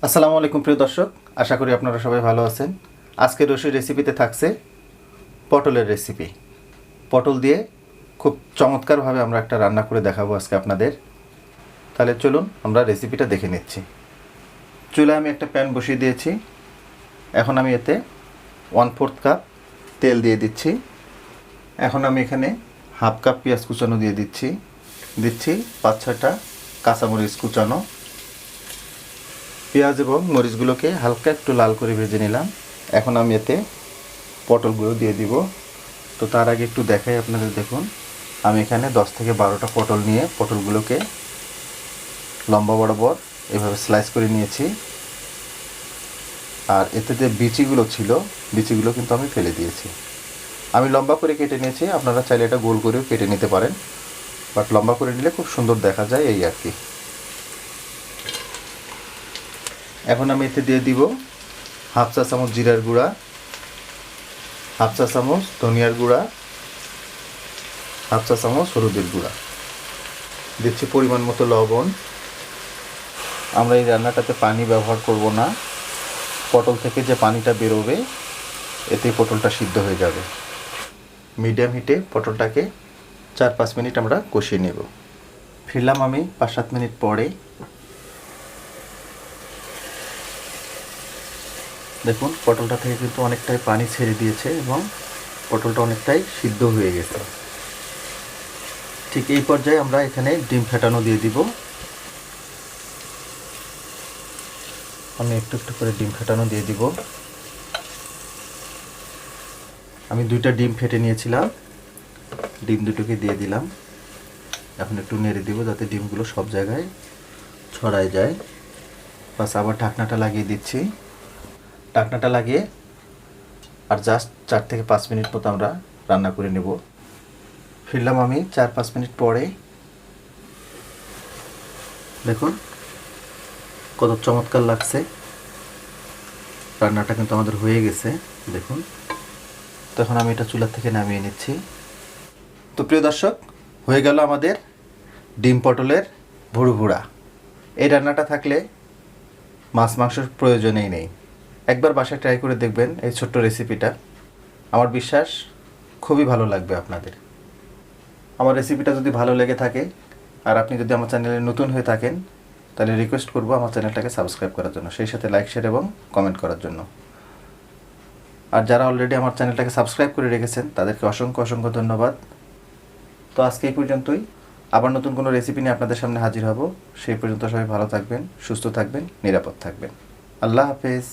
আসসালামু আলাইকুম প্রিয় দর্শক, আশা করি আপনারা সবাই ভালো আছেন। আজকে রসুই রেসিপিতে থাকছে পটলের রেসিপি। পটল দিয়ে খুব চমৎকারভাবে আমরা একটা রান্না করে দেখাবো আজকে আপনাদের। তাহলে চলুন আমরা রেসিপিটা দেখে নিচ্ছি। চুলায় আমি একটা প্যান বসিয়ে দিয়েছি। এখন আমি এতে 1/4 কাপ তেল দিয়ে দিচ্ছি। এখন আমি এখানে হাফ কাপ পেঁয়াজ কুচানো দিয়ে দিচ্ছি 5-6টা কাঁচামরিচ কুচানো। পেঁয়াজ এবং মরিচগুলোকে হালকা একটু লাল করে ভেজে নিলাম। এখন আমি এতে পটলগুলো দিয়ে দিব। তো তার আগে একটু দেখাই আপনাদের, দেখুন আমি এখানে 10 থেকে 12টা পটল নিয়ে পটলগুলোকে লম্বা বরাবর এভাবে স্লাইস করে নিয়েছি। আর এতে যে বিচিগুলো ছিল, বিচিগুলো কিন্তু আমি ফেলে দিয়েছি। আমি লম্বা করে কেটে নিয়েছি, আপনারা চাইলে এটা গোল করেও কেটে নিতে পারেন, বাট লম্বা করে নিলে খুব সুন্দর দেখা যায় এই আর কি। এখন আমি এতে দিয়ে দিব হাফ চা চামচ জিরার গুঁড়া, হাফ চা চামচ ধনিয়ার গুঁড়া, হাফ চা চামচ হলুদের গুঁড়া, দিচ্ছি পরিমাণ মতো লবণ। আমরা এই রান্নাটাতে পানি ব্যবহার করব না, পটল থেকে যে পানিটা বেরোবে এতে পটলটা সিদ্ধ হয়ে যাবে। মিডিয়াম হিটে পটলটাকে 4-5 মিনিট আমরা কষিয়ে নেব। ফিরলাম আমি 5-7 মিনিট পরে। দেখুন পটলটা থেকে কিন্তু অনেকটাই পানি ছেড়ে দিয়েছে এবং পটলটা অনেকটাই সিদ্ধ হয়ে গেছে। ঠিক এই পর্যায়ে আমরা এখানে ডিম ফেটানো দিয়ে দিব। আমি একটু একটু করে ডিম ফেটানো দিয়ে দিব। আমি 2টা ডিম ফেটে নিয়েছিলাম, ডিম দুটোকে দিয়ে দিলাম। এখন একটু নেড়ে দিব যাতে ডিমগুলো সব জায়গায় ছড়ায় যায়। বাস, আবার ঢাকনাটা লাগিয়ে দিচ্ছি। ঢাকনাটা লাগিয়ে আর জাস্ট 4 থেকে 5 মিনিট মতো আমরা রান্না করে নেব। ফিরলাম আমি 4-5 মিনিট পরে। দেখুন কত চমৎকার লাগছে, রান্নাটা কিন্তু আমাদের হয়ে গেছে। দেখুন, তখন আমি এটা চুলা থেকে নামিয়ে নিচ্ছি। তো প্রিয় দর্শক, হয়ে গেল আমাদের ডিম পটলের ভুড়ুভুড়া। এই রান্নাটা থাকলে মাছ মাংসের প্রয়োজনেই নেই। একবার বাসায় ট্রাই করে দেখবেন এই ছোট্ট রেসিপিটা। আমার বিশ্বাস খুবই ভালো লাগবে আপনাদের। আমার রেসিপিটা যদি ভালো লেগে থাকে আর আপনি যদি আমার চ্যানেলে নতুন হয়ে থাকেন, তাহলে রিকোয়েস্ট করব আমার চ্যানেলটাকে সাবস্ক্রাইব করার জন্য, সেই সাথে লাইক, শেয়ার এবং কমেন্ট করার জন্য। আর যারা অলরেডি আমার চ্যানেলটাকে সাবস্ক্রাইব করে রেখেছেন তাদেরকে অসংখ্য অসংখ্য ধন্যবাদ। তো আজকে এই পর্যন্তই। আবার নতুন কোনো রেসিপি নিয়ে আপনাদের সামনে হাজির হব। সেই পর্যন্ত সবাই ভালো থাকবেন, সুস্থ থাকবেন, নিরাপদ থাকবেন। আল্লাহ হাফেজ।